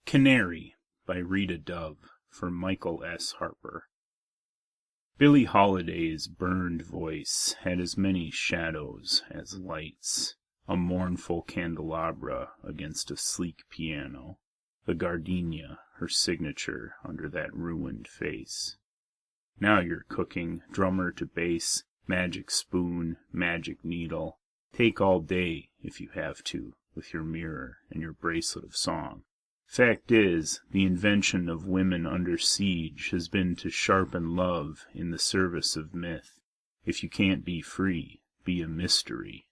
Canary by Rita Dove for Michael S. Harper. Billie Holiday's burned voice had as many shadows as lights, a mournful candelabra against a sleek piano, the gardenia, her signature under that ruined face. Now you're cooking, drummer to bass, magic spoon, magic needle. Take all day, if you have to, with your mirror and your bracelet of song. Fact is, the invention of women under siege has been to sharpen love in the service of myth. If you can't be free, be a mystery.